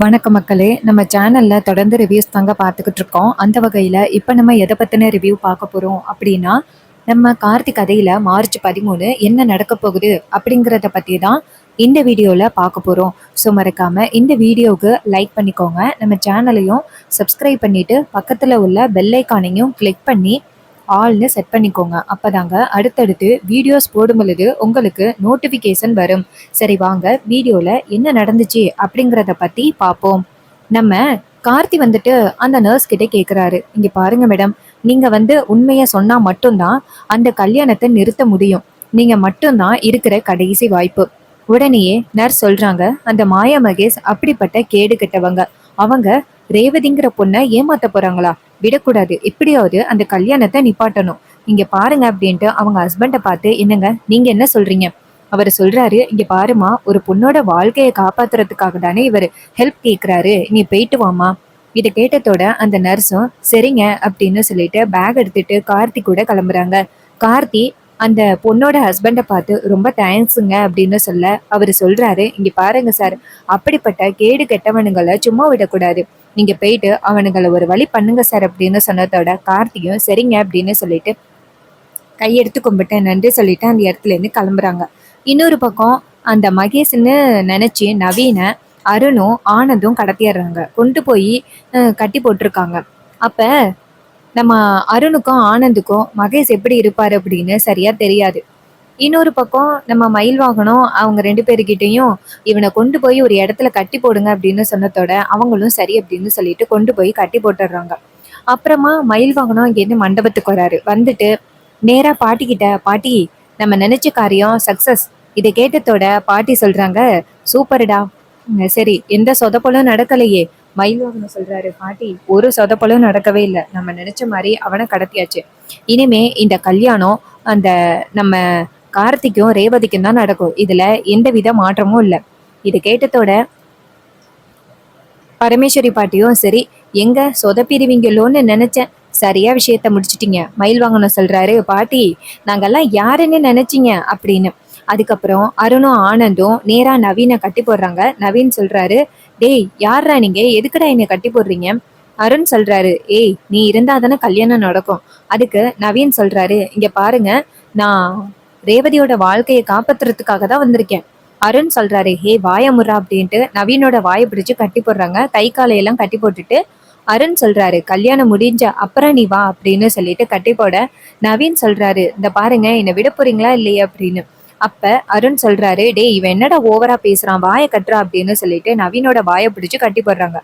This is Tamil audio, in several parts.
வணக்கம் மக்களே. நம்ம சேனல்ல தொடர்ந்து ரிவ்யூஸ் தாங்க பார்த்துக்கிட்டு இருக்கோம். அந்த வகையில இப்ப நம்ம எத பத்தின ரிவ்யூ பார்க்க போறோம் அப்படின்னா, நம்ம கார்த்திக் கதையில மார்ச் 13 என்ன நடக்க போகுது அப்படிங்கிறத பத்தி தான் இந்த வீடியோல பார்க்க போறோம். ஸோ மறக்காம இந்த வீடியோவுக்கு லைக் பண்ணிக்கோங்க. நம்ம சேனலையும் சப்ஸ்கிரைப் பண்ணிட்டு பக்கத்துல உள்ள பெல் ஐகானையும் கிளிக் பண்ணி ஆல்னு செட் பண்ணிக்கோங்க. அப்பதாங்க அடுத்தடுத்து வீடியோஸ் போடும் பொழுது உங்களுக்கு நோட்டிஃபிகேஷன் வரும். சரி வாங்க வீடியோல என்ன நடந்துச்சு அப்படிங்கிறத பத்தி பார்ப்போம். நம்ம கார்த்தி வந்துட்டு அந்த நர்ஸ் கிட்ட கேக்குறாரு, இங்க பாருங்க மேடம், நீங்க உண்மைய சொன்னா மட்டும்தான் அந்த கல்யாணத்தை நிறுத்த முடியும். நீங்க மட்டும்தான் இருக்கிற கடைசி வாய்ப்பு. உடனேயே நர்ஸ் சொல்றாங்க, அந்த மாயா மகேஷ் அப்படிப்பட்ட கேடு கெட்டவங்க. அவங்க ரேவதிங்கிற பொண்ணை ஏமாத்த போறாங்களா? விடக்கூடாது, எப்படியாவது அந்த கல்யாணத்தை நிப்பாட்டணும். இங்க பாருங்க அப்படின்ட்டு அவங்க ஹஸ்பண்ட பார்த்து, என்னங்க நீங்க என்ன சொல்றீங்க? அவர் சொல்றாரு, இங்க பாருமா, ஒரு பொண்ணோட வாழ்க்கையை காப்பாத்துறதுக்காக தானே இவர் ஹெல்ப் கேக்குறாரு, நீ போயிட்டு வாமா. இதை கேட்டதோட அந்த நர்ஸும் சரிங்க அப்படின்னு சொல்லிட்டு பேக் எடுத்துட்டு கார்த்தி கூட கிளம்புறாங்க. கார்த்தி அந்த பொண்ணோட ஹஸ்பண்ட பார்த்து ரொம்ப தேங்க்ஸுங்க அப்படின்னு சொல்ல அவர் சொல்றாரு, இங்க பாருங்க சார், அப்படிப்பட்ட கேடு கெட்டவனுங்களை சும்மா விடக்கூடாது. நீங்க போயிட்டு அவனுங்களை ஒரு வழி பண்ணுங்க சார் அப்படின்னு சொன்னதோட கார்த்தியும் சரிங்க அப்படின்னு சொல்லிட்டு கையெடுத்து கும்பிட்டு நன்றி சொல்லிட்டு அந்த இடத்துல இருந்து கிளம்புறாங்க. இன்னொரு பக்கம் அந்த மகேஷ்னு நினைச்சு நவீன அருணும் ஆனந்தும் கடத்திடுறாங்க. கொண்டு போய் கட்டி போட்டிருக்காங்க. அப்ப நம்ம அருணுக்கும் ஆனந்துக்கும் மகேஷ் எப்படி இருப்பாரு அப்படின்னு சரியா தெரியாது. இன்னொரு பக்கம் நம்ம மயில் வாகனம் அவங்க 2 பேருக்கிட்டையும் இவனை கொண்டு போய் ஒரு இடத்துல கட்டி போடுங்க அப்படின்னு சொன்னதோட அவங்களும் சரி அப்படின்னு சொல்லிட்டு கொண்டு போய் கட்டி போட்டுடுறாங்க. அப்புறமா மயில் வாகனம் இங்கேருந்து மண்டபத்துக்கு வராரு. வந்துட்டு நேரா பாட்டிக்கிட்ட, பாட்டி நம்ம நினைச்ச காரியம் சக்சஸ். இதை கேட்டதோட பாட்டி சொல்றாங்க, சூப்பர்டா. சரி, எந்த சொதப்பலும் நடக்கலையே. மயில்வாகனம் சொல்றாரு, பாட்டி ஒரு சொதப்பலும் நடக்கவே இல்லை, நம்ம நினைச்ச மாதிரி அவனை கடத்தியாச்சு. இனிமே இந்த கல்யாணம் அந்த நம்ம கார்த்திக்கும் ரேவதிக்கும் தான் நடக்கும். இதுல எந்த வித மாற்றமும் இல்லை. இது கேட்டதோட பரமேஸ்வரி பாட்டியும் சரி, எங்க சொதப்பிடுவீங்களோன்னு நினைச்சேன், சரியா விஷயத்த முடிச்சிட்டீங்க. மயில் வாங்கணும் சொல்றாரு, பாட்டி நாங்கெல்லாம் யாருன்னு நினைச்சீங்க அப்படின்னு. அதுக்கப்புறம் அருணும் ஆனந்தும் நேரா நவீனை கட்டி போடுறாங்க. நவீன் சொல்றாரு, டேய் யார்ரா நீங்க, எதுக்குடா என்னை கட்டி போடுறீங்க? அருண் சொல்றாரு, ஏய் நீ இருந்தா தானே கல்யாணம் நடக்கும். அதுக்கு நவீன் சொல்றாரு, இங்க பாருங்க, நான் ரேவதியோட வாழ்க்கையை காப்பாத்துறதுக்காக தான் வந்திருக்கேன். அருண் சொல்றாரு, ஹே வாய முறா அப்படின்ட்டு நவீனோட வாயை பிடிச்சு கட்டி போடுறாங்க. கை காலையெல்லாம் கட்டி போட்டுட்டு அருண் சொல்றாரு, கல்யாணம் முடிஞ்ச அப்புறம் நீ வா அப்படின்னு சொல்லிட்டு கட்டி போட நவீன் சொல்றாரு, இந்த பாருங்க என்னை விட போறீங்களா இல்லையா அப்படின்னு. அப்ப அருண் சொல்றாரு, டேய் இவன் என்னடா ஓவரா பேசுறான், வாயை கட்டுறா அப்படின்னு சொல்லிட்டு நவீனோட வாயை பிடிச்சு கட்டி போடுறாங்க.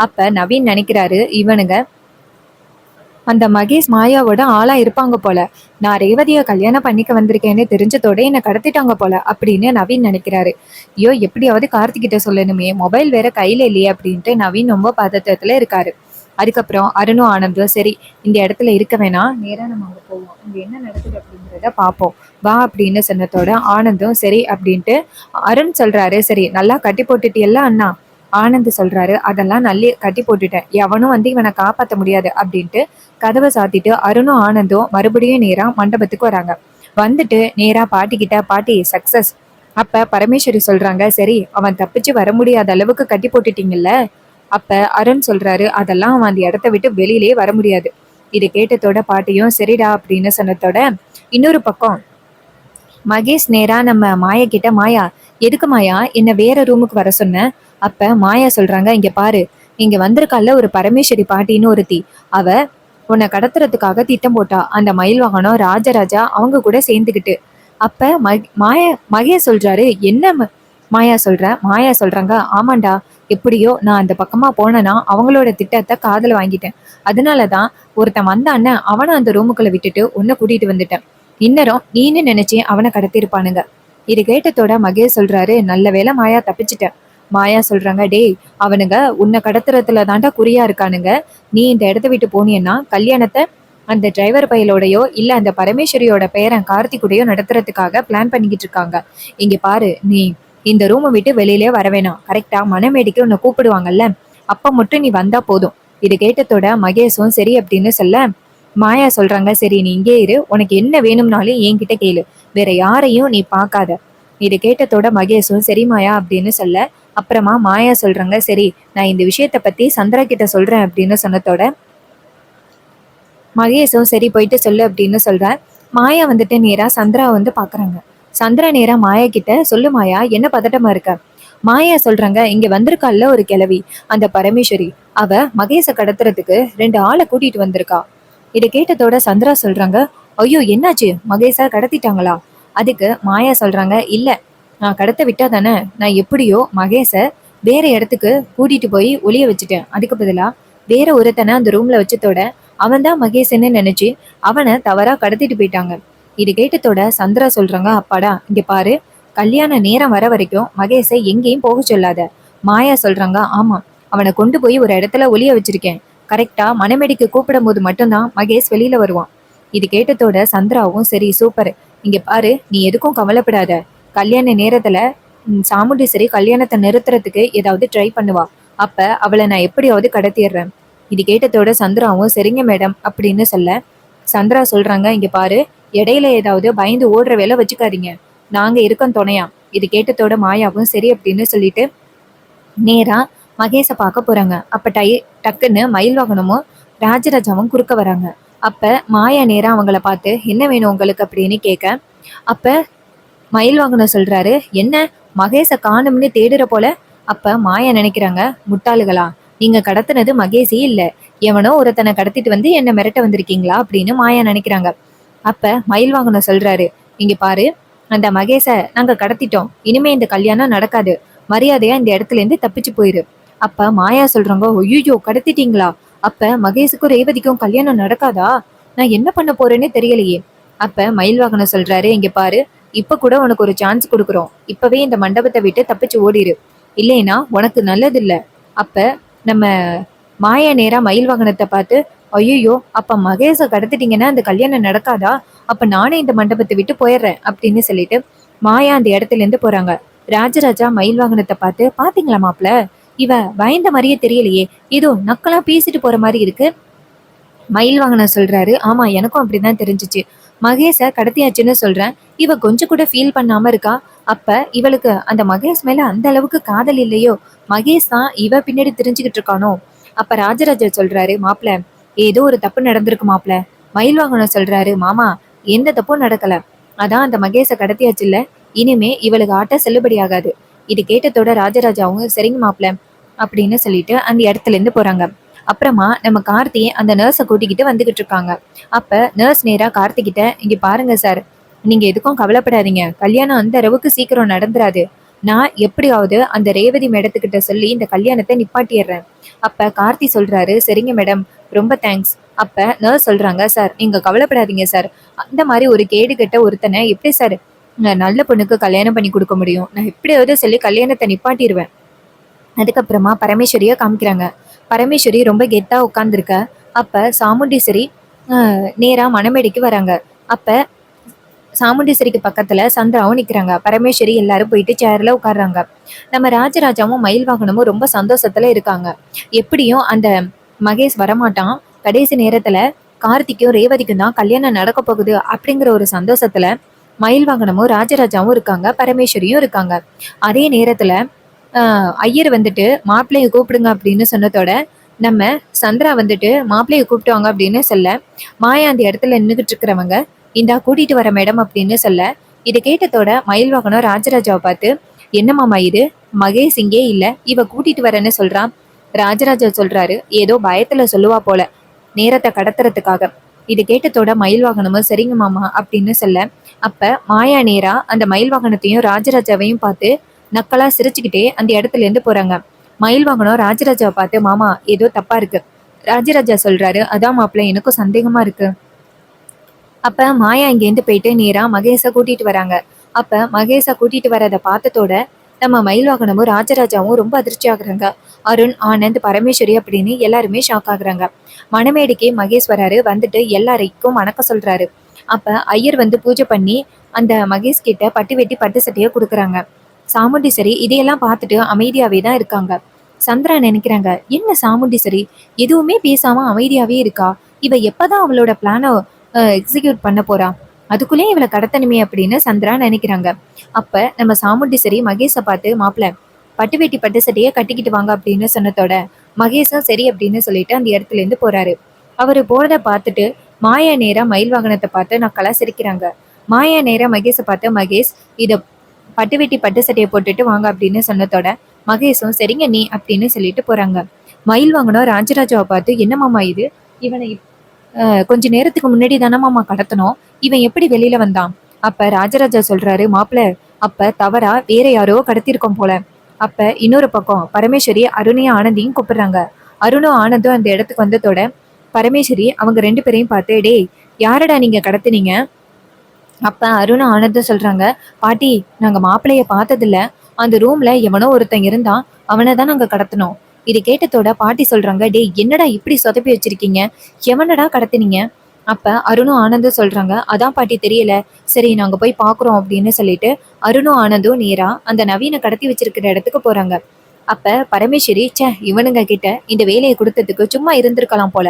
அப்ப நவீன் நினைக்கிறாரு, இவனுங்க அந்த மகேஷ் மாயாவோட ஆளா இருப்பாங்க போல. நான் ரேவதியை கல்யாணம் பண்ணிக்க வந்திருக்கேன்னு தெரிஞ்சதோட என்னை கடத்திட்டாங்க போல அப்படின்னு நவீன் நினைக்கிறாரு. ஐயோ எப்படியாவது கார்த்திகிட்ட சொல்லணுமே, மொபைல் வேற கையில இல்லையே அப்படின்ட்டு நவீன் ரொம்ப பதட்டத்துல இருக்காரு. அதுக்கப்புறம் அருணும் ஆனந்தும் சரி, இந்த இடத்துல இருக்க வேணாம், நேரா நம்ம அங்க போவோம், இங்க என்ன நடக்குது அப்படிங்கிறத பார்ப்போம் வா அப்படின்னு சொன்னதோட ஆனந்தும் சரி அப்படின்ட்டு அருண் சொல்றாரு, சரி நல்லா கட்டி போட்டுட்டியல்ல அண்ணா. ஆனந்த் சொல்றாரு, அதெல்லாம் நல்லி கட்டி போட்டுட்டேன், எவனும் இவனை காப்பாற்ற முடியாது அப்படின்ட்டு கதவை சாத்திட்டு அருணும் ஆனந்தும் மறுபடியும் நேரா மண்டபத்துக்கு வராங்க. வந்துட்டு நேரா பாட்டிக்கிட்ட, பாட்டி சக்சஸ். அப்ப பரமேஸ்வரி சொல்றாங்க, சரி அவன் தப்பிச்சு வர முடியாத அளவுக்கு கட்டி போட்டுட்டீங்கல்ல. அப்ப அருண் சொல்றாரு, அதெல்லாம் அவன் அந்த இடத்த விட்டு வெளியிலே வர முடியாது. இது கேட்டதோட பாட்டியும் சரிடா அப்படின்னு சொன்னதோட இன்னொரு பக்கம் மகேஷ் நேரா நம்ம மாயா கிட்ட, மாயா எதுக்கு மாயா என்ன வேற ரூமுக்கு வர சொன்ன? அப்ப மாயா சொல்றாங்க, இங்க பாரு, இங்க வந்திருக்கால ஒரு பரமேஸ்வரி பாட்டின்னு ஒருத்தி, அவ உன்னை கடத்துறதுக்காக திட்டம் போட்டா, அந்த மயில் வாகனம் ராஜராஜா அவங்க கூட சேர்ந்துக்கிட்டு. அப்ப மகேஷ் சொல்றாரு, என்ன மாயா சொல்றாங்க, ஆமாண்டா, எப்படியோ நான் அந்த பக்கமா போனேன்னா அவங்களோட திட்டத்தை காதல வாங்கிட்டேன். அதனாலதான் ஒருத்தன் வந்தான்னு அவனை அந்த ரூமுக்குள்ள விட்டுட்டு உன்னை கூட்டிட்டு வந்துட்டேன். இந்நேரம் நீன்னு நினைச்சு அவனை கடத்திருப்பானுங்க. இது கேட்டதோட மகேஷ் சொல்றாரு, நல்ல வேளை மாயா தப்பிச்சிட்டேன். மாயா சொல்றாங்க, டேய் அவனுங்க உன்னை கடத்துறதுல தாண்டா குறியா இருக்கானுங்க. நீ இந்த இடத்த விட்டு போனீன்னா கல்யாணத்தை அந்த டிரைவர் பையலோடையோ இல்ல அந்த பரமேஸ்வரியோட பேரன் கார்த்திகுடையோ நடத்துறதுக்காக பிளான் பண்ணிக்கிட்டு இருக்காங்க. இங்க பாரு, நீ இந்த ரூமை விட்டு வெளியிலே வர வேணாம். கரெக்டா மனமேடிக்கு உன்னை கூப்பிடுவாங்கல்ல, அப்ப மட்டும் நீ வந்தா போதும். இது கேட்டதோட மகேஷும் சரி அப்படின்னு சொல்ல மாயா சொல்றாங்க, சரி நீ இங்கே இரு, உனக்கு என்ன வேணும்னாலும் என்கிட்ட கேளு, வேற யாரையும் நீ பார்க்காத. இது கேட்டதோட மகேஷும் சரி மாயா அப்படின்னு சொல்ல அப்புறமா மாயா சொல்றாங்க, சரி நான் இந்த விஷயத்த பத்தி சந்திரா கிட்ட சொல்றேன் அப்படின்னு சொன்னதோட மகேஷும் சரி போயிட்டு சொல்லு அப்படின்னு சொல்றார். மாயா வந்துட்டு நேரா சந்திரா வந்து பாக்குறாங்க. சந்திரா நேரா மாயா கிட்ட, சொல்லு மாயா, என்ன பதட்டமா இருக்க? மாயா சொல்றாங்க, இங்க வந்திருக்கால்ல ஒரு கிழவி, அந்த பரமேஸ்வரி, அவ மகேஷ கடத்துறதுக்கு 2 ஆளை கூட்டிட்டு வந்திருக்கா. இதை கேட்டதோட சந்திரா சொல்றாங்க, ஐயோ என்னாச்சு, மகேஷ கடத்திட்டாங்களா? அதுக்கு மாயா சொல்றாங்க, இல்ல, நான் கடத்த விட்டா தானே, நான் எப்படியோ மகேஷ வேற இடத்துக்கு கூட்டிட்டு போய் ஒளிய வச்சுட்டேன். அதுக்கு பதிலா வேற ஒருத்தனை அந்த ரூம்ல வச்சதோட அவன் தான் மகேசன்னு நினைச்சு அவனை தவறா கடத்திட்டு போயிட்டாங்க. இது கேட்டதோட சந்திரா சொல்றாங்க, அப்பாடா, இங்க பாரு, கல்யாண நேரம் வர வரைக்கும் மகேஷை எங்கேயும் போக சொல்லாத. மாயா சொல்றாங்க, ஆமா, அவனை கொண்டு போய் ஒரு இடத்துல ஒளிய வச்சிருக்கேன். கரெக்டா மணமேடிக்கு கூப்பிடும் போது மட்டும்தான் மகேஷ் வெளியில வருவான். இது கேட்டதோட சந்திராவும், சரி சூப்பர், இங்க பாரு, நீ எதுக்கும் கவலைப்படாத. கல்யாண நேரத்துல சாமுண்டீஸ்வரி கல்யாணத்தை நிறுத்துறதுக்கு ஏதாவது ட்ரை பண்ணுவா. அப்ப அவளை நான் எப்படியாவது கடத்திடுறேன். இது கேட்டதோட சந்திராவும், சரிங்க மேடம் அப்படின்னு சொல்ல, சந்திரா சொல்றாங்க, இங்க பாரு, இடையில ஏதாவது பயந்து ஓடுற வேலை வச்சுக்காதீங்க, நாங்க இருக்கோம் துணையா. இது கேட்டதோட மாயாவும் சரி அப்படின்னு சொல்லிட்டு நேரா மகேஷை பார்க்க போறாங்க. அப்ப டக்குன்னு மயில் வாகனமும் ராஜராஜாவும் குறுக்க வராங்க. அப்ப மாயா நேரா அவங்கள பார்த்து, என்ன வேணும் உங்களுக்கு அப்படின்னு கேட்க, அப்ப மயில் வாகனம் சொல்றாரு, என்ன, மகேஷ காணும்னு தேடுற போல. அப்ப மாயா நினைக்கிறாங்க, முட்டாளுகளா, நீங்க கடத்தினது மகேஷே இல்ல, எவனோ ஒருத்தனை கடத்திட்டு வந்து என்ன மிரட்ட வந்திருக்கீங்களா அப்படின்னு மாயா நினைக்கிறாங்க. அப்ப மயில் வாகனம் சொல்றாரு, இங்க பாரு, அந்த மகேஷ நாங்க கடத்திட்டோம், இனிமே இந்த கல்யாணம் நடக்காது, மரியாதையா இந்த இடத்துல இருந்து தப்பிச்சு போயிரு. அப்ப மாயா சொல்றாங்க, ஒய்யோ கடத்திட்டீங்களா, அப்ப மகேஷுக்கும் ரேவதிக்கும் கல்யாணம் நடக்காதா, நான் என்ன பண்ண போறேன்னு தெரியலையே. அப்ப மயில் வாகனம் சொல்றாரு, இங்க பாரு, இப்ப கூட உனக்கு ஒரு சான்ஸ் கொடுக்குறோம், இப்பவே இந்த மண்டபத்தை விட்டு தப்பிச்சு ஓடிரு, இல்லைன்னா உனக்கு நல்லது இல்ல. அப்ப நம்ம மாயா நேரா மயில் வாகனத்தை பார்த்து, ஐயோ அப்ப மகேஷ கடத்திட்டீங்கன்னா அந்த கல்யாணம் நடக்காதா, அப்ப நானே இந்த மண்டபத்தை விட்டு போயிடுறேன் அப்படின்னு சொல்லிட்டு மாயா அந்த இடத்துல இருந்து போறாங்க. ராஜராஜா மயில் வாகனத்தை பார்த்து, பாத்தீங்களா மாப்பிள, இவ பயந்த மாதிரியே தெரியலையே, ஏதோ நக்கலா பேசிட்டு போற மாதிரி இருக்கு. மயில் வாகனம் சொல்றாரு, ஆமா எனக்கும் அப்படிதான் தெரிஞ்சிச்சு, மகேஷ கடத்தியாச்சுன்னு சொல்றேன், இவ கொஞ்சம் கூட ஃபீல் பண்ணாம இருக்கா. அப்ப இவளுக்கு அந்த மகேஷ் மேல அந்த அளவுக்கு காதல் இல்லையோ, மகேஷ் தான் இவ பின்னாடி தெரிஞ்சுக்கிட்டு இருக்கானோ. அப்ப ராஜராஜா சொல்றாரு, மாப்பிள, ஏதோ ஒரு தப்பு நடந்திருக்கு மாப்பிள. மயில் வாகனம் சொல்றாரு, மாமா, எந்த தப்பும் நடக்கல, அதான் அந்த மகேஷ கடத்தியாச்சு இல்ல, இனிமே இவளுக்கு ஆட்ட செல்லுபடி ஆகாது. இது கேட்டதோட ராஜராஜாவும் சரிங்க மாப்பிள அப்படின்னு சொல்லிட்டு அந்த இடத்துல இருந்து போறாங்க. அப்புறமா நம்ம கார்த்தி அந்த நர்ஸை கூட்டிக்கிட்டு வந்துகிட்டு இருக்காங்க. அப்ப நர்ஸ் நேரா கார்த்தி கிட்ட, இங்க பாருங்க சார், நீங்க எதுக்கும் கவலைப்படாதீங்க, கல்யாணம் அந்த அளவுக்கு சீக்கிரம் நடந்துராது, நான் எப்படியாவது அந்த ரேவதி மேடத்துக்கிட்ட சொல்லி இந்த கல்யாணத்தை நிப்பாட்டிடுறேன். அப்ப கார்த்தி சொல்றாரு, சரிங்க மேடம், ரொம்ப தேங்க்ஸ். அப்ப நர்ஸ் சொல்றாங்க, சார் நீங்க கவலைப்படாதீங்க சார், அந்த மாதிரி ஒரு கேடு கெட்ட ஒருத்தனை எப்படி சார் நல்ல பொண்ணுக்கு கல்யாணம் பண்ணி கொடுக்க முடியும், நான் எப்படியாவது சொல்லி கல்யாணத்தை நிப்பாட்டிடுவேன். அதுக்கப்புறமா பரமேஸ்வரிய காமிக்கிறாங்க. பரமேஸ்வரி ரொம்ப கெத்தா உட்காந்துருக்க. அப்ப சாமுண்டீஸ்வரி நேரா மணமேடைக்கு வராங்க. அப்ப சாமுண்டீஸ்வரிக்கு பக்கத்துல சந்திராவும் நிக்கிறாங்க. பரமேஸ்வரி எல்லாரும் போயிட்டு சேர்ல உட்காடுறாங்க. நம்ம ராஜராஜாவும் மயில் வாகனமும் ரொம்ப சந்தோஷத்துல இருக்காங்க. எப்படியும் அந்த மகேஷ் வரமாட்டான், கடைசி நேரத்துல கார்த்திக்கும் ரேவதிக்கும் தான் கல்யாணம் நடக்க போகுது அப்படிங்கிற ஒரு சந்தோஷத்துல மயில் வாகனமும் ராஜராஜாவும் இருக்காங்க, பரமேஸ்வரியும் இருக்காங்க. அதே நேரத்துல ஐயர் வந்துட்டு மாப்பிள்ளைய கூப்பிடுங்க அப்படின்னு சொன்னதோட நம்ம சந்திரா வந்துட்டு மாப்பிள்ளைய கூப்பிட்டுவாங்க அப்படின்னு சொல்ல, மாயா அந்த இடத்துல நின்றுகிட்டு இருக்கிறவங்க, இந்தா கூட்டிட்டு வர மேடம் அப்படின்னு சொல்ல, இதை கேட்டதோட மயில் வாகனம் ராஜராஜாவை பார்த்து, என்ன மாமா இது, மகேஷ் இங்கே இல்ல, இவ கூட்டிட்டு வரேன்னு சொல்றான். ராஜராஜா சொல்றாரு, ஏதோ பயத்துல சொல்லுவா போல, நேரத்தை கடத்துறதுக்காக. இது கேட்டதோட மயில் வாகனமும் சரிங்க மாமா அப்படின்னு சொல்ல, அப்ப மாயா நேரா அந்த மயில் வாகனத்தையும் ராஜராஜாவையும் பார்த்து நக்கலா சிரிச்சுக்கிட்டே அந்த இடத்துல இருந்து போறாங்க. மயில் வாகனம் ராஜராஜாவை பார்த்து, மாமா ஏதோ தப்பா இருக்கு. ராஜராஜா சொல்றாரு, அதான் மாப்பிள்ள எனக்கும் சந்தேகமா இருக்கு. அப்ப மாயா இங்கேருந்து போயிட்டு நேரா மகேஷ கூட்டிட்டு வராங்க. அப்ப மகேஷ கூட்டிட்டு வரதை பார்த்ததோட நம்ம மயில் வாகனமும் ராஜராஜாவும் ரொம்ப அதிர்ச்சி ஆகுறாங்க. அருண், ஆனந்த், பரமேஸ்வரி அப்படின்னு எல்லாருமே ஷாக் ஆகுறாங்க. மணமேடைக்கு மகேஷ் வராரு. வந்துட்டு எல்லாரையும் வணக்கம் சொல்றாரு. அப்ப ஐயர் வந்து பூஜை பண்ணி அந்த மகேஷ் கிட்ட பட்டு வெட்டி பட்டு சட்டையை கொடுக்குறாங்க. சாமுண்டீஸ்வரி இதையெல்லாம் பார்த்துட்டு அமைதியாவே தான் இருக்காங்க. சந்திரா நினைக்கிறாங்க, என்ன சாமுண்டீஸ்வரி எதுவுமே பேசாம அமைதியாவே இருக்கா, இவ எப்பதான் அவளோட பிளானை எக்ஸிக்யூட் பண்ண போறா, அதுக்குள்ளேயே இவளை கடத்தணுமே அப்படின்னு சந்திரா நினைக்கிறாங்க. அப்ப நம்ம சாமுண்டீஸ்வரி மகேஷை பார்த்து, மாப்பிள்ள, பட்டு வேட்டி பட்டு சட்டையை கட்டிக்கிட்டு வாங்க அப்படின்னு சொன்னதோட மகேஷும் சரி அப்படின்னு சொல்லிட்டு அந்த இடத்துல இருந்து போறாரு. அவரு போறத பார்த்துட்டு மாயா நேரா மயில் வாகனத்தை பார்த்து நக்கலா சிரிக்கிறாங்க. மாயா நேரா மகேஷை பார்த்து, மகேஷ் இத பட்டு வேட்டி பட்டு சட்டையை போட்டுட்டு வாங்க அப்படின்னு சொன்னதோட மகேஷும் சரிங்க நீ அப்படின்னு சொல்லிட்டு போறாங்க. மயில் வாகனம் ராஜராஜாவை பார்த்து, என்ன மாமா இது, இவனை கொஞ்ச நேரத்துக்கு முன்னாடி தானே மாமா கடத்தணும், இவன் எப்படி வெளியில வந்தான்? அப்ப ராஜராஜா சொல்றாரு, மாப்பிள்ள அப்ப தவறா வேற யாரோ கடத்திருக்கோம் போல. அப்ப இன்னொரு பக்கம் பரமேஸ்வரி அருணையும் ஆனந்தியும் கூப்பிடுறாங்க. அருணும் ஆனந்தும் அந்த இடத்துக்கு வந்ததோட பரமேஸ்வரி அவங்க 2 பேரையும் பார்த்து, டேய் யாரடா நீங்க கடத்துனீங்க? அப்ப அருணும் ஆனந்தும் சொல்றாங்க, பாட்டி நாங்க மாப்பிள்ளைய பார்த்ததில்ல, அந்த ரூம்ல எவனோ ஒருத்தன் இருந்தான், அவனை தான் நாங்க கடத்தினோம். இது கேட்டதோட பாட்டி சொல்றாங்க, டேய் என்னடா இப்படி சொதப்பி வச்சிருக்கீங்க, எவனடா கடத்துனீங்க? அப்ப அருணும் ஆனந்தும் சொல்றாங்க, அதான் பாட்டி தெரியல, சரி நாங்க போய் பாக்குறோம் அப்படின்னு சொல்லிட்டு அருணும் ஆனந்தும் நேரா அந்த நவீன கடத்தி வச்சிருக்கிற இடத்துக்கு போறாங்க. அப்ப பரமேஸ்வரி, ச்சே இவனுங்க கிட்ட இந்த வேலையை கொடுத்ததுக்கு சும்மா இருந்திருக்கலாம் போல.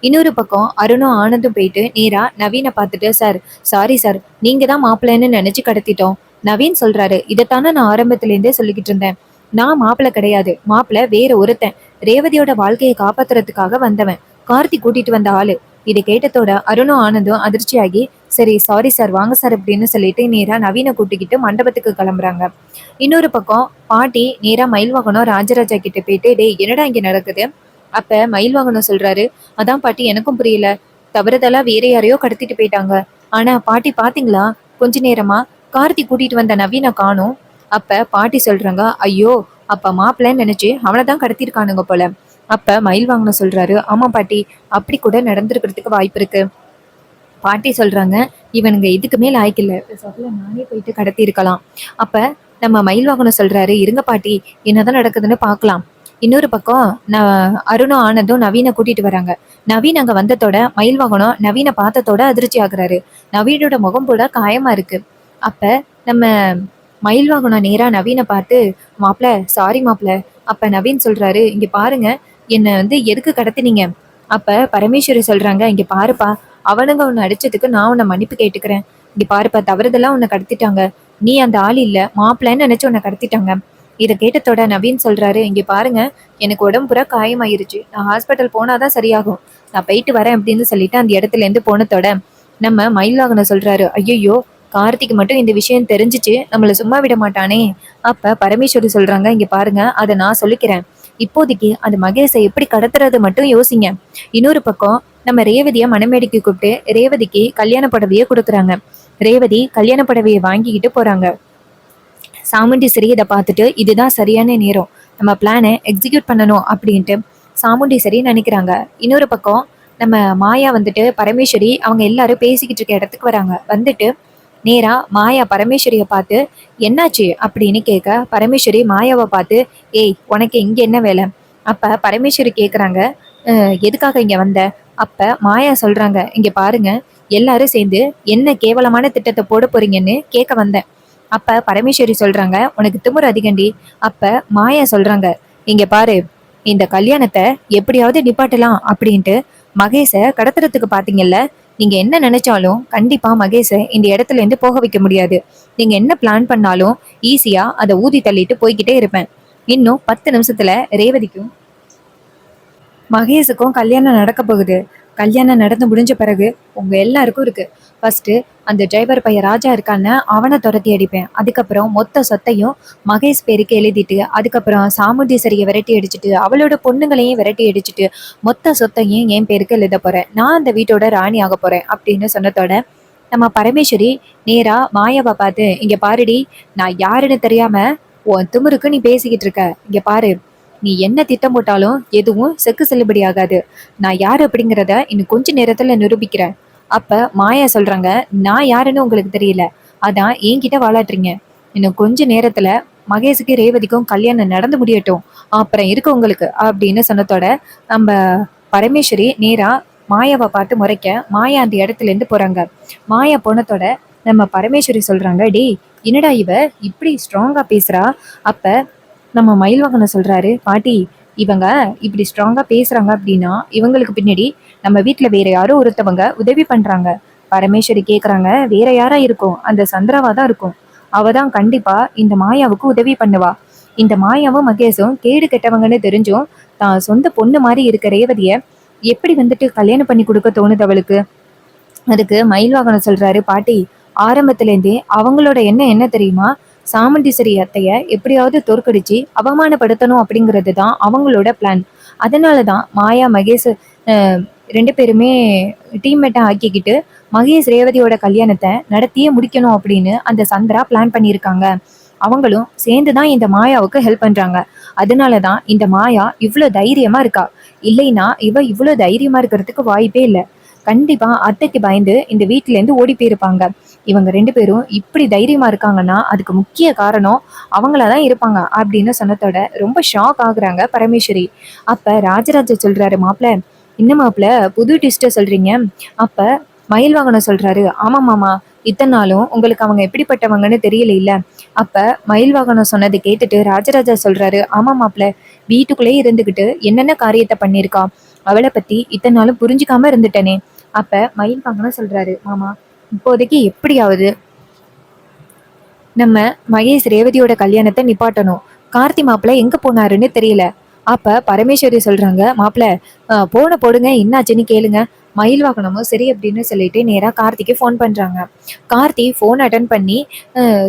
இன்னொரு பக்கம் அருணும் ஆனந்தும் போயிட்டு நேரா நவீனை பார்த்துட்டு, சார் சாரி சார், நீங்க தான் மாப்பிள்ளைன்னு நினைச்சு கடத்திட்டோம். நவீன் சொல்றாரு, இதைத்தானே நான் ஆரம்பத்துல இருந்தே சொல்லிக்கிட்டு இருந்தேன், நான் மாப்பிள்ளை கிடையாது, மாப்பிள்ளை வேற ஒருத்தன், ரேவதியோட வாழ்க்கையை காப்பாத்துறதுக்காக வந்தவன், கார்த்தி கூட்டிட்டு வந்த ஆளு. இதை கேட்டதோட அருணும் ஆனந்தும் அதிர்ச்சியாகி, சரி சாரி சார் வாங்க சார் அப்படின்னு சொல்லிட்டு நேரா நவீனை கூட்டிக்கிட்டு மண்டபத்துக்கு கிளம்புறாங்க. இன்னொரு பக்கம் பாட்டி நேரா மயில் வாகனம் ராஜராஜா கிட்ட போயிட்டு, டேய் என்னடா இங்க நடக்குது? அப்ப மயில் வாகனம் சொல்றாரு, அதான் பாட்டி எனக்கும் புரியல, தவறுதலா வேற யாரையோ கடத்திட்டு போயிட்டாங்க. ஆனா பாட்டி பாத்தீங்களா, கொஞ்ச நேரமா கார்த்தி கூட்டிட்டு வந்த நவீனை காணோம். அப்ப பாட்டி சொல்றாங்க, ஐயோ அப்ப மாப்பிள்ளைன்னு நினைச்சு அவனை தான் கடத்திருக்கானுங்க போல. அப்ப மயில் வாகனம் சொல்றாரு, ஆமா பாட்டி அப்படி கூட நடந்திருக்கிறதுக்கு வாய்ப்பு இருக்கு. பாட்டி சொல்றாங்க, இவனுங்க இதுக்கு மேல ஆய்க்கல, நானே போயிட்டு கடத்தி இருக்கலாம். அப்ப நம்ம மயில் வாகனம் சொல்றாரு, இருங்க பாட்டி என்னதான் நடக்குதுன்னு பார்க்கலாம். இன்னொரு பக்கம் அருணும் ஆனந்தும் நவீனை கூட்டிட்டு வராங்க. நவீன் அங்க வந்ததோட மயில் வாகனம் நவீனை பார்த்ததோட அதிர்ச்சி ஆகுறாரு. நவீனோட முகம் கூட காயமா இருக்கு. அப்ப நம்ம மயில் வாகனம் நேரா நவீனை பார்த்து, மாப்பிள சாரி மாப்பிள. அப்ப நவீன் சொல்றாரு, இங்க பாருங்க என்னை எதுக்கு கடத்தினீங்க? அப்ப பரமேஸ்வரி சொல்றாங்க, இங்க பாருப்பா, அவனுங்க உன்னை அடிச்சதுக்கு நான் உன்னை மன்னிப்பு கேட்டுக்கிறேன். இங்க பாருப்பா, தவறுதெல்லாம் உன்னை கடத்திட்டாங்க, நீ அந்த ஆள் இல்ல, மாப்பிள்ளைன்னு நினைச்சு உன்னை கடத்திட்டாங்க. இதை கேட்டதோட நவீன் சொல்றாரு, இங்க பாருங்க எனக்கு உடம்புற காயமாயிருச்சு, நான் ஹாஸ்பிட்டல் போனாதான் சரியாகும், நான் போயிட்டு வரேன் அப்படின்னு சொல்லிட்டு அந்த இடத்துல இருந்து போனதோட நம்ம மயிலாகன சொல்றாரு, ஐயோ கார்த்திக் மட்டும் இந்த விஷயம் தெரிஞ்சிச்சு நம்மள சும்மா விட மாட்டானே. அப்ப பரமேஸ்வரி சொல்றாங்க, இங்க பாருங்க அதை நான் சொல்லிக்கிறேன், இப்போதைக்கு அந்த மகேஷை எப்படி கடத்துறது மட்டும் யோசிங்க. இன்னொரு பக்கம் நம்ம ரேவதியை மணமேடைக்கு கூப்பிட்டு ரேவதிக்கு கல்யாண புடவையை கொடுக்குறாங்க. ரேவதி கல்யாண புடவையை வாங்கிக்கிட்டு போறாங்க. சாமுண்டீஸ்வரி இதை பார்த்துட்டு, இதுதான் சரியான நேரம், நம்ம பிளானை எக்ஸிக்யூட் பண்ணணும் அப்படின்ட்டு சாமுண்டீஸ்வரி நினைக்கிறாங்க. இன்னொரு பக்கம் நம்ம மாயா பரமேஸ்வரி அவங்க எல்லாரும் பேசிக்கிட்டு இருக்க இடத்துக்கு வராங்க. வந்துட்டு நேரா மாயா பரமேஸ்வரியை பார்த்து, என்னாச்சு அப்படின்னு கேட்க பரமேஸ்வரி மாயாவை பார்த்து, ஏய் உனக்கு இங்க என்ன வேலை? அப்ப பரமேஸ்வரி கேட்குறாங்க, எதுக்காக இங்க வந்த? அப்ப மாயா சொல்றாங்க, இங்க பாருங்க எல்லாரும் சேர்ந்து என்ன கேவலமான திட்டத்தை போட போறீங்கன்னு கேட்க வந்தேன். அப்ப பரமேஸ்வரி சொல்றாங்க, உனக்கு திமிரு அதிகண்டி. அப்ப மாயா சொல்றாங்க, இங்க பாரு, இந்த கல்யாணத்தை எப்படியாவது நிப்பாட்டலாம் அப்படின்ட்டு மகேஷை கடத்துறதுக்கு பாத்தீங்கல்ல, நீங்க என்ன நினைச்சாலும் கண்டிப்பா மகேஷை இந்த இடத்துல இருந்து போக வைக்க முடியாது. நீங்க என்ன பிளான் பண்ணாலும் ஈஸியா அதை ஊதி தள்ளிட்டு போய்கிட்டே இருப்பேன். இன்னும் 10 நிமிஷத்துல ரேவதிக்கும் மகேஷுக்கும் கல்யாணம் நடக்க போகுது. கல்யாணம் நடந்து முடிஞ்ச பிறகு உங்க எல்லாருக்கும் இருக்கு. ஃபர்ஸ்ட் அந்த டிரைவர் பையன் ராஜா இருக்கான்னு அவனை துரத்தி அடிப்பேன். அதுக்கப்புறம் மொத்த சொத்தையும் மகேஷ் பேருக்கு எழுதிட்டு, அதுக்கப்புறம் சாமுண்டீஸ்வரியை விரட்டி அடிச்சுட்டு, அவளோட பொண்ணுங்களையும் விரட்டி அடிச்சுட்டு, மொத்த சொத்தையும் என் பேருக்கு எழுத போறேன், நான் அந்த வீட்டோட ராணி ஆக போறேன் அப்படின்னு சொன்னதோட நம்ம பரமேஸ்வரி நேரா மாயாவை பார்த்து, இங்க பாருடி, நான் யாருன்னு தெரியாம உன் திமிருக்கு நீ பேசிக்கிட்டு இருக்க, இங்க பாரு, நீ என்ன திட்டம் போட்டாலும் எதுவும் செக்கு செல்லுபடி ஆகாது, நான் யாரு அப்படிங்கிறத இன்னும் கொஞ்ச நேரத்துல நிரூபிக்கிறேன். அப்ப மாயா சொல்றாங்க, நான் யாருன்னு உங்களுக்கு தெரியல, அதான் என்கிட்ட வாழாட்டுறீங்க. இன்னும் கொஞ்ச நேரத்துல மகேஷுக்கு ரேவதிக்கும் கல்யாணம் நடந்து முடியட்டும், அப்புறம் இருக்கு உங்களுக்கு அப்படின்னு சொன்னதோட நம்ம பரமேஸ்வரி நேரா மாயாவை பார்த்து முறைக்க மாயா அந்த இடத்துல இருந்து போறாங்க. மாயா போனதோட நம்ம பரமேஸ்வரி சொல்றாங்க, டேய் என்னடா இவ இப்படி ஸ்ட்ராங்கா பேசுறா? அப்ப நம்ம மயில்வாகனம் சொல்றாரு, பாட்டி இவங்க இப்படி ஸ்ட்ராங்கா பேசுறாங்க அப்படின்னா இவங்களுக்கு பின்னாடி நம்ம வீட்டுல வேற யாரோ ஒருத்தவங்க உதவி பண்றாங்க. பரமேஸ்வரி கேக்குறாங்க, வேற யாரா இருக்கும்? அந்த சந்திராவா தான் இருக்கும், அவ தான் கண்டிப்பா இந்த மாயாவுக்கு உதவி பண்ணுவா. இந்த மாயாவும் மகேஷும் கேடு கெட்டவங்கன்னு தெரிஞ்சும் தான் சொந்த பொண்ணு மாதிரி இருக்க ரேவதிய எப்படி வந்துட்டு கல்யாணம் பண்ணி கொடுக்க தோணுது அவளுக்கு. அதுக்கு மயில் வாகனம் சொல்றாரு, பாட்டி ஆரம்பத்துல இருந்தே அவங்களோட எண்ணம் என்ன தெரியுமா, சாமுண்டீஸ்வரி அத்தைய எப்படியாவது தோற்கடிச்சு அவமானப்படுத்தணும் அப்படிங்கிறது தான் அவங்களோட பிளான். அதனாலதான் மாயா மகேஷ் அஹ், ரெண்டு பேருமே டீம்மேட்டா ஆக்கிக்கிட்டு மகேஷ் ரேவதியோட கல்யாணத்தை நடத்தியே முடிக்கணும் அப்படின்னு அந்த சந்திரா பிளான் பண்ணியிருக்காங்க. அவங்களும் சேர்ந்துதான் இந்த மாயாவுக்கு ஹெல்ப் பண்றாங்க. அதனாலதான் இந்த மாயா இவ்வளோ தைரியமா இருக்கா. இல்லைன்னா இவ இவ்வளோ தைரியமா இருக்கிறதுக்கு வாய்ப்பே இல்லை. கண்டிப்பா அத்தைக்கு பயந்து இந்த வீட்டுல இருந்து ஓடி போயிருப்பாங்க. இவங்க ரெண்டு பேரும் இப்படி தைரியமா இருக்காங்கன்னா அதுக்கு முக்கிய காரணம் அவங்களாதான் இருப்பாங்க அப்படின்னு சொன்னதோட ரொம்ப ஷாக் ஆகுறாங்க பரமேஸ்வரி. அப்ப ராஜராஜ சொல்றாரு, மாப்பிள்ள என்ன மாப்பிள்ள புது ட்விஸ்ட சொல்றீங்க? அப்ப மயில் வாகனம் சொல்றாரு, ஆமா மாமா, இத்தனை நாளும் உங்களுக்கு அவங்க எப்படிப்பட்டவங்கன்னு தெரியல இல்ல. அப்ப மயில் வாகனம் சொன்னதை கேட்டுட்டு ராஜராஜா சொல்றாரு, ஆமா மாப்பிள்ள, வீட்டுக்குள்ளேயே இருந்துகிட்டு என்னென்ன காரியத்தை பண்ணியிருக்கா, அவளை பத்தி இத்தனை நாளும் புரிஞ்சுக்காம இருந்துட்டேனே. அப்ப மயில் வாகனம் சொல்றாரு, மாமா இப்போதைக்கு எப்படியாவது நம்ம மகேஷ் ரேவதியோட கல்யாணத்தை நிப்பாட்டணும். கார்த்தி மாப்பிள்ள எங்க போனாருன்னு தெரியல. அப்ப பரமேஸ்வரி சொல்றாங்க, மாப்பிள்ள போன போடுங்க, என்னாச்சுன்னு கேளுங்க. மயில் வாகனமும் சரி அப்படின்னு சொல்லிட்டு நேரா கார்த்திக்கு ஃபோன் பண்றாங்க. கார்த்தி ஃபோன் அட்டன் பண்ணி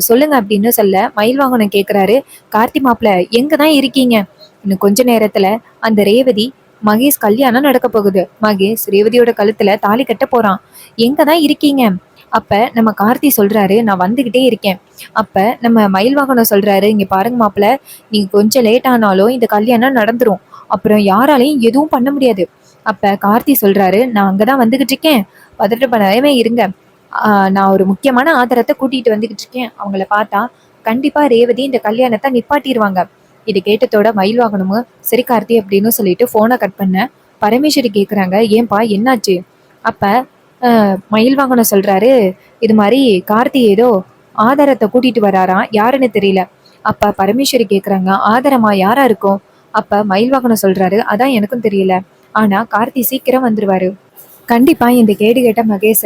சொல்லுங்க அப்படின்னு சொல்ல மயில் வாகனம் கேக்குறாரு, கார்த்தி மாப்பிள்ள எங்க தான் இருக்கீங்க? இன்னும் கொஞ்ச நேரத்துல அந்த ரேவதி மகேஷ் கல்யாணம் நடக்க போகுது. மகேஷ் ரேவதியோட கழுத்துல தாலி கட்ட போறான். எங்க தான் இருக்கீங்க? அப்ப நம்ம கார்த்தி சொல்றாரு, நான் வந்துகிட்டே இருக்கேன். அப்ப நம்ம மயில் வாகனம் சொல்றாரு, இங்க பாருங்க மாப்பிள்ள, நீங்க கொஞ்சம் லேட் ஆனாலும் இந்த கல்யாணம் நடந்துரும். அப்புறம் யாராலையும் எதுவும் பண்ண முடியாது. அப்ப கார்த்தி சொல்றாரு, நான் அங்கதான் வந்துகிட்டு இருக்கேன், பதட்டப்படாம இருங்க. நான் ஒரு முக்கியமான ஆதாரத்தை கூட்டிட்டு வந்துகிட்டு இருக்கேன். அவங்கள பார்த்தா கண்டிப்பா ரேவதி இந்த கல்யாணத்தை நிப்பாட்டிடுவாங்க. இது கேட்டதோட மயில் வாகனமும் சரி கார்த்தி அப்படின்னு சொல்லிட்டு போனை கட் பண்ண பரமேஸ்வரி கேக்குறாங்க, ஏன்பா என்னாச்சு? அப்ப மயில் வாகனம் சொல்றாரு, இது மாதிரி கார்த்தி ஏதோ ஆதாரத்தை கூட்டிட்டு வராராம், யாருன்னு தெரியல. அப்ப பரமேஸ்வரி கேக்குறாங்க, ஆதாரமா யாரா இருக்கும்? அப்ப மயில் வாகனம் சொல்றாரு, அதான் எனக்கும் தெரியல, ஆனா கார்த்தி சீக்கிரம் வந்துருவாரு. கண்டிப்பா இந்த கேடு கேட்ட மகேஷ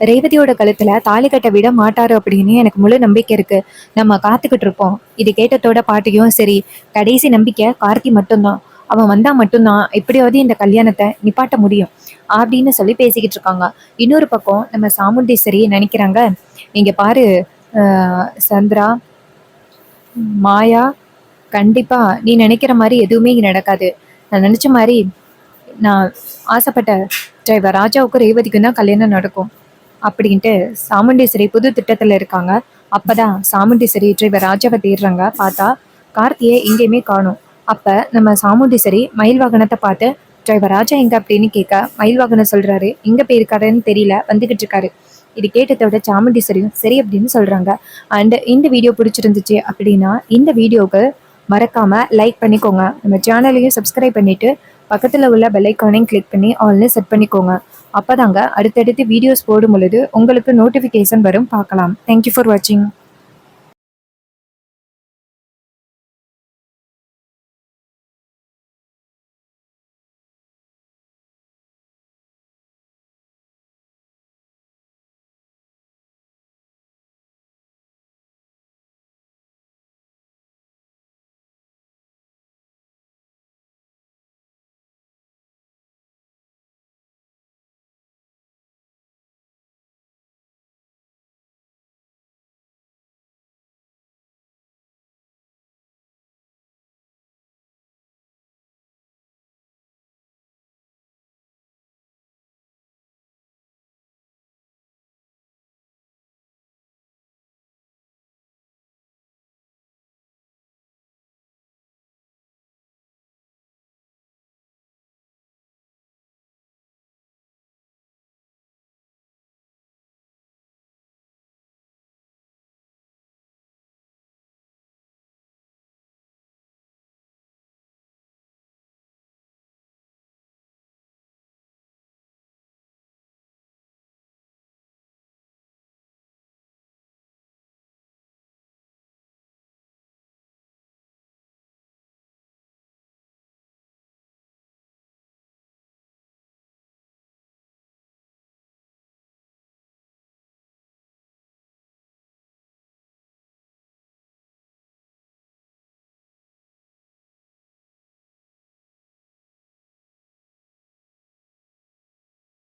ரேவதியோட கழுத்துல தாலி கட்ட விட மாட்டாரு அப்படின்னு எனக்கு முழு நம்பிக்கை இருக்கு. நம்ம காத்துக்கிட்டு இருப்போம். இது கேட்டதோட பாட்டியும் சரி, கடைசி நம்பிக்கை கார்த்தி மட்டும்தான். அவன் வந்தா மட்டும்தான் எப்படியாவது இந்த கல்யாணத்தை நிப்பாட்ட முடியும் அப்படின்னு சொல்லி பேசிக்கிட்டு இருக்காங்க. இன்னொரு பக்கம் நம்ம சாமுண்டீஸ்வரி நினைக்கிறாங்க, இங்க பாரு சந்திரா, மாயா, கண்டிப்பா நீ நினைக்கிற மாதிரி எதுவுமே இங்க நடக்காது. நான் நினைச்ச மாதிரி, நான் ஆசைப்பட்ட டிரைவர் ராஜாவுக்கும் ரேவதிக்கும் தான் கல்யாணம் நடக்கும் அப்படின்ட்டு சாமுண்டீஸ்வரி புது திட்டத்துல இருக்காங்க. அப்பதான் சாமுண்டீஸ்வரி டிரைவர் ராஜாவை தேடுறாங்க. பார்த்தா கார்த்தியை எங்கேயுமே காணும். அப்ப நம்ம சாமுண்டீஸ்வரி மயில் வாகனத்தை பார்த்து, டிரைவர் ராஜா எங்க அப்படின்னு கேட்க மயில் வாகனம் சொல்றாரு, எங்க போயிருக்காருன்னு தெரியல, வந்துகிட்டு இருக்காரு. இது கேட்டதோட சாமுண்டீஸ்வரியும் சரி அப்படின்னு சொல்றாங்க. அண்ட் இந்த வீடியோ பிடிச்சிருந்துச்சு அப்படின்னா இந்த வீடியோவுக்கு மறக்காம லைக் பண்ணிக்கோங்க. நம்ம சேனலையும் சப்ஸ்கிரைப் பண்ணிட்டு பக்கத்துல உள்ள பெல் ஐக்கானையும் கிளிக் பண்ணி ஆல்னு செட் பண்ணிக்கோங்க. அப்பதாங்க அடுத்தடுத்து வீடியோஸ் போடும் பொழுது உங்களுக்கு நோட்டிஃபிகேஷன் வரும், பார்க்கலாம். தேங்க்யூ ஃபார் வாட்சிங்.